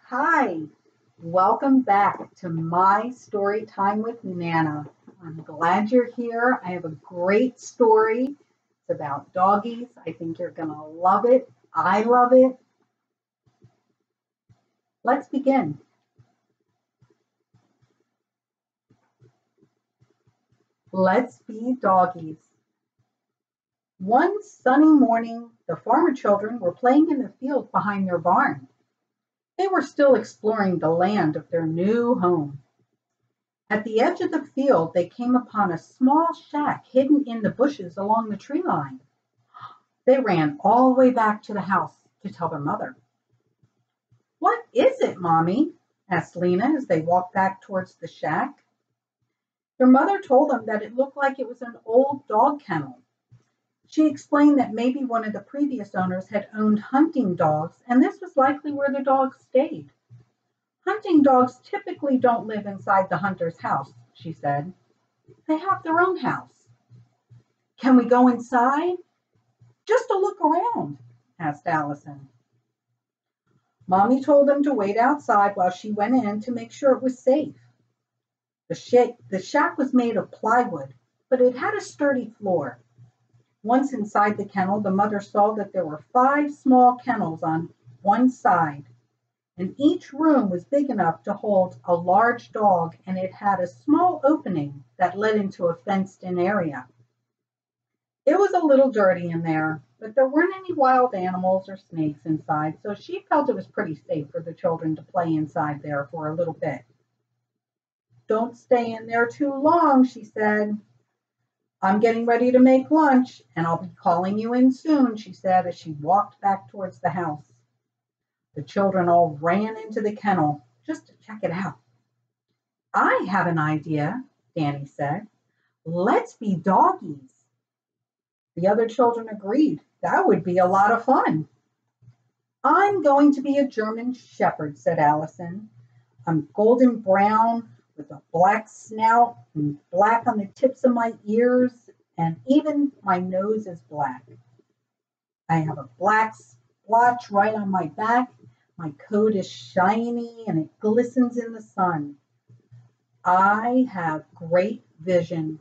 Hi, welcome back to my story time with Nana. I'm glad you're here. I have a great story. It's about doggies. I think you're going to love it. I love it. Let's begin. Let's be doggies. One sunny morning, the farmer children were playing in the field behind their barn. They were still exploring the land of their new home. At the edge of the field, they came upon a small shack hidden in the bushes along the tree line. They ran all the way back to the house to tell their mother. "What is it, Mommy?" asked Lena as they walked back towards the shack. Their mother told them that it looked like it was an old dog kennel. She explained that maybe one of the previous owners had owned hunting dogs, and this was likely where the dogs stayed. "Hunting dogs typically don't live inside the hunter's house," she said. "They have their own house." "Can we go inside?" "Just to look around," asked Allison. Mommy told them to wait outside while she went in to make sure it was safe. The shack was made of plywood, but it had a sturdy floor. Once inside the kennel, the mother saw that there were 5 small kennels on one side, and each room was big enough to hold a large dog, and it had a small opening that led into a fenced-in area. It was a little dirty in there, but there weren't any wild animals or snakes inside, so she felt it was pretty safe for the children to play inside there for a little bit. "Don't stay in there too long," she said. "I'm getting ready to make lunch, and I'll be calling you in soon," she said as she walked back towards the house. The children all ran into the kennel just to check it out. "I have an idea," Danny said. "Let's be doggies." The other children agreed. That would be a lot of fun. "I'm going to be a German Shepherd," said Allison. "I'm golden brown with a black snout and black on the tips of my ears, and even my nose is black. I have a black splotch right on my back. My coat is shiny and it glistens in the sun. I have great vision.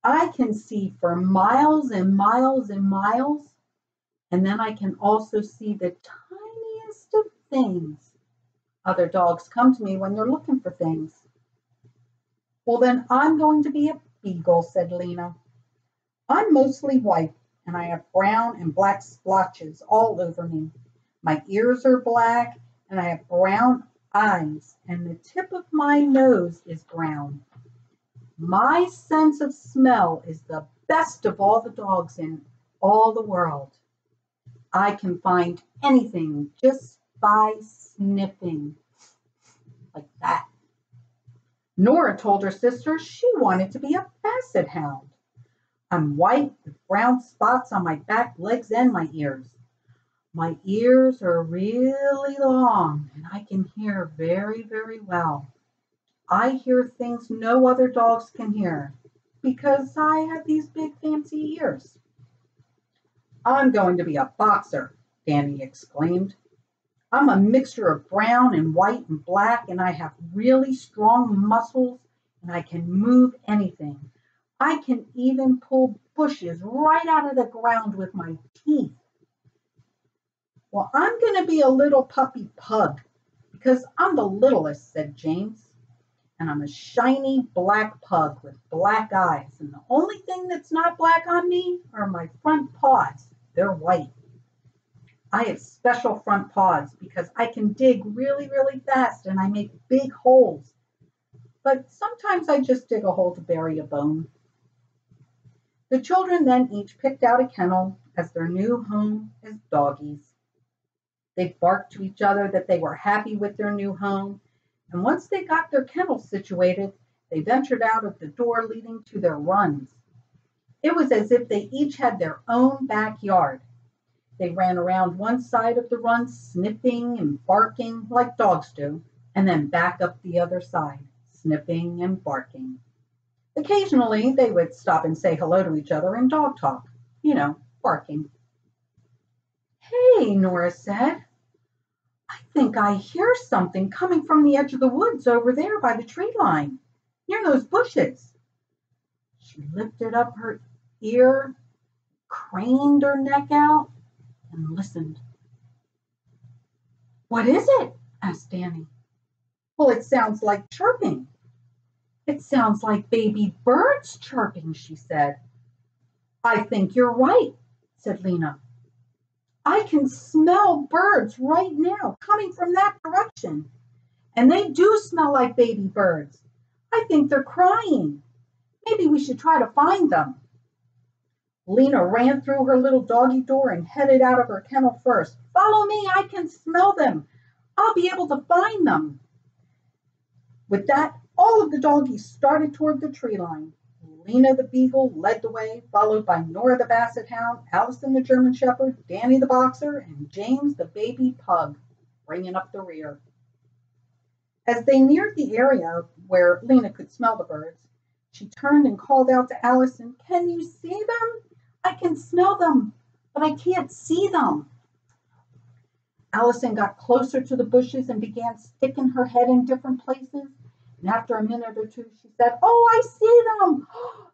I can see for miles and miles and miles, and then I can also see the tiniest of things. Other dogs come to me when they're looking for things." "Well, then I'm going to be a beagle," said Lena. "I'm mostly white, and I have brown and black splotches all over me. My ears are black, and I have brown eyes, and the tip of my nose is brown. My sense of smell is the best of all the dogs in all the world. I can find anything just by sniffing, like that." Nora told her sister she wanted to be a basset hound. "I'm white with brown spots on my back legs and my ears. My ears are really long, and I can hear very, very well. I hear things no other dogs can hear because I have these big fancy ears." "I'm going to be a boxer," Danny exclaimed. "I'm a mixture of brown and white and black, and I have really strong muscles, and I can move anything. I can even pull bushes right out of the ground with my teeth." "Well, I'm going to be a little puppy pug because I'm the littlest," said James. "And I'm a shiny black pug with black eyes, and the only thing that's not black on me are my front paws. They're white. I have special front paws because I can dig really, really fast and I make big holes. But sometimes I just dig a hole to bury a bone." The children then each picked out a kennel as their new home as doggies. They barked to each other that they were happy with their new home, and once they got their kennels situated, they ventured out of the door leading to their runs. It was as if they each had their own backyard. They ran around one side of the run, sniffing and barking like dogs do, and then back up the other side, sniffing and barking. Occasionally, they would stop and say hello to each other in dog talk, barking. "Hey," Nora said, "I think I hear something coming from the edge of the woods over there by the tree line, near those bushes. She lifted up her ear, craned her neck out, and listened. What is it? Asked Danny. Well, it sounds like chirping. It sounds like baby birds chirping, she said. I think you're right, said Lena. I can smell birds right now coming from that direction. And they do smell like baby birds. I think they're crying. Maybe we should try to find them. Lena ran through her little doggy door and headed out of her kennel first. Follow me, I can smell them. I'll be able to find them. With that, all of the doggies started toward the tree line. Lena the beagle led the way, followed by Nora the basset hound, Allison the German shepherd, Danny the boxer, and James the baby pug, bringing up the rear. As they neared the area where Lena could smell the birds, she turned and called out to Allison, Can you see them? I can smell them, but I can't see them. Allison got closer to the bushes and began sticking her head in different places. And after a minute or two, she said, Oh, I see them.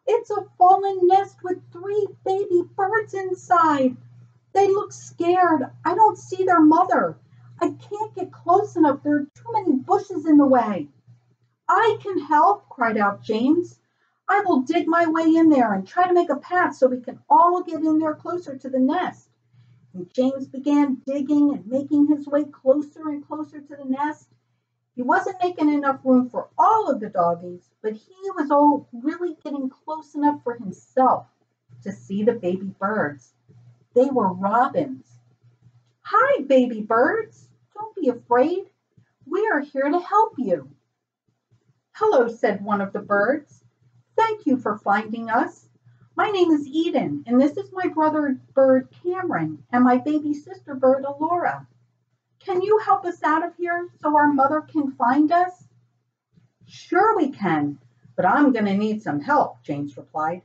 It's a fallen nest with 3 baby birds inside. They look scared. I don't see their mother. I can't get close enough. There are too many bushes in the way. I can help, cried out James. I will dig my way in there and try to make a path so we can all get in there closer to the nest. And James began digging and making his way closer and closer to the nest. He wasn't making enough room for all of the doggies, but he was all really getting close enough for himself to see the baby birds. They were robins. Hi, baby birds. Don't be afraid. We are here to help you. Hello, said one of the birds. Thank you for finding us. My name is Eden, and this is my brother bird Cameron and my baby sister bird Alora. Can you help us out of here so our mother can find us? Sure we can, but I'm going to need some help, James replied.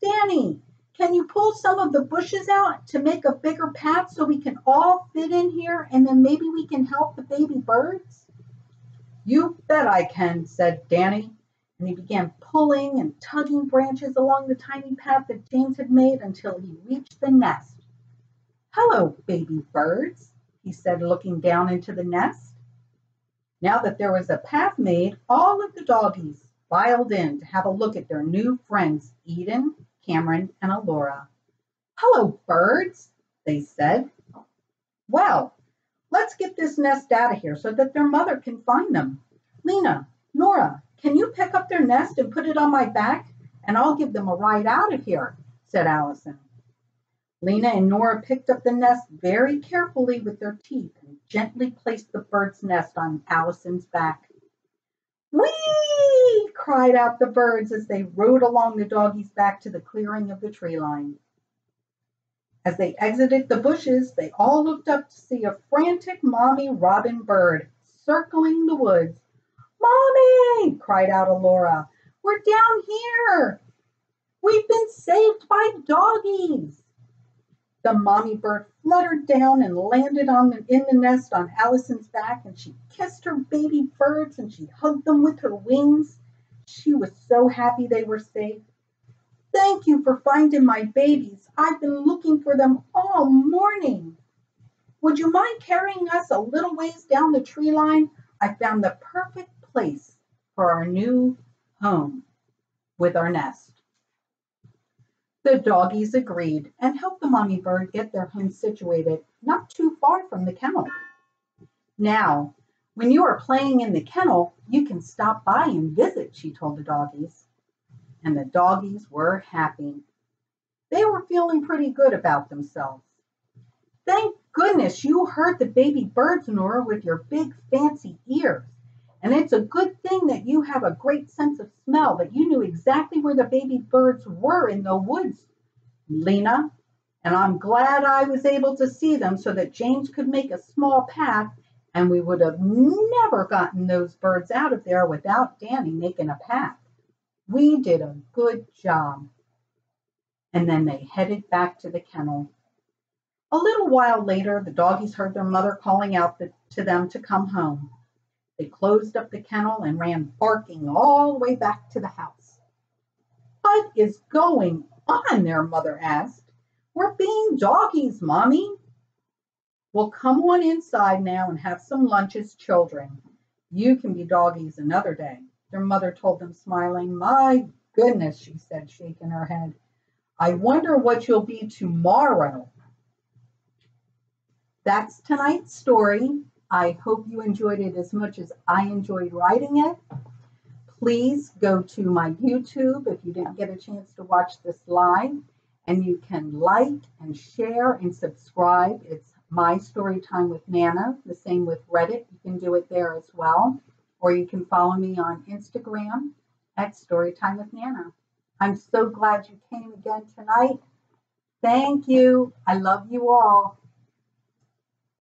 Danny, can you pull some of the bushes out to make a bigger path so we can all fit in here and then maybe we can help the baby birds? You bet I can, said Danny, and he began pulling and tugging branches along the tiny path that James had made until he reached the nest. Hello, baby birds, he said, looking down into the nest. Now that there was a path made, all of the doggies filed in to have a look at their new friends, Eden, Cameron, and Alora. Hello, birds, they said. Well, let's get this nest out of here so that their mother can find them. Lena, Nora, can you pick up their nest and put it on my back? And I'll give them a ride out of here, said Allison. Lena and Nora picked up the nest very carefully with their teeth and gently placed the bird's nest on Allison's back. Whee! Cried out the birds as they rode along the doggies back to the clearing of the tree line. As they exited the bushes, they all looked up to see a frantic mommy robin bird circling the woods. Mommy! Cried out Alora. We're down here. We've been saved by doggies. The mommy bird fluttered down and landed in the nest on Allison's back, and she kissed her baby birds and she hugged them with her wings. She was so happy they were safe. Thank you for finding my babies. I've been looking for them all morning. Would you mind carrying us a little ways down the tree line? I found the perfect place for our new home with our nest. The doggies agreed and helped the mommy bird get their home situated not too far from the kennel. Now, when you are playing in the kennel, you can stop by and visit, she told the doggies. And the doggies were happy. They were feeling pretty good about themselves. Thank goodness you heard the baby birds, Nora, with your big fancy ears. And it's a good thing that you have a great sense of smell, that you knew exactly where the baby birds were in the woods, Lena. And I'm glad I was able to see them so that James could make a small path, and we would have never gotten those birds out of there without Danny making a path. We did a good job. And then they headed back to the kennel. A little while later, the doggies heard their mother calling out to them to come home. They closed up the kennel and ran barking all the way back to the house. What is going on? Their mother asked. We're being doggies, Mommy. Well, come on inside now and have some lunch as children. You can be doggies another day, their mother told them, smiling. My goodness, she said, shaking her head. I wonder what you'll be tomorrow. That's tonight's story. I hope you enjoyed it as much as I enjoyed writing it. Please go to my YouTube if you didn't get a chance to watch this live, and you can like and share and subscribe. It's My Story Time with Nana. The same with Reddit. You can do it there as well. Or you can follow me on Instagram at Storytime with Nana. I'm so glad you came again tonight. Thank you. I love you all.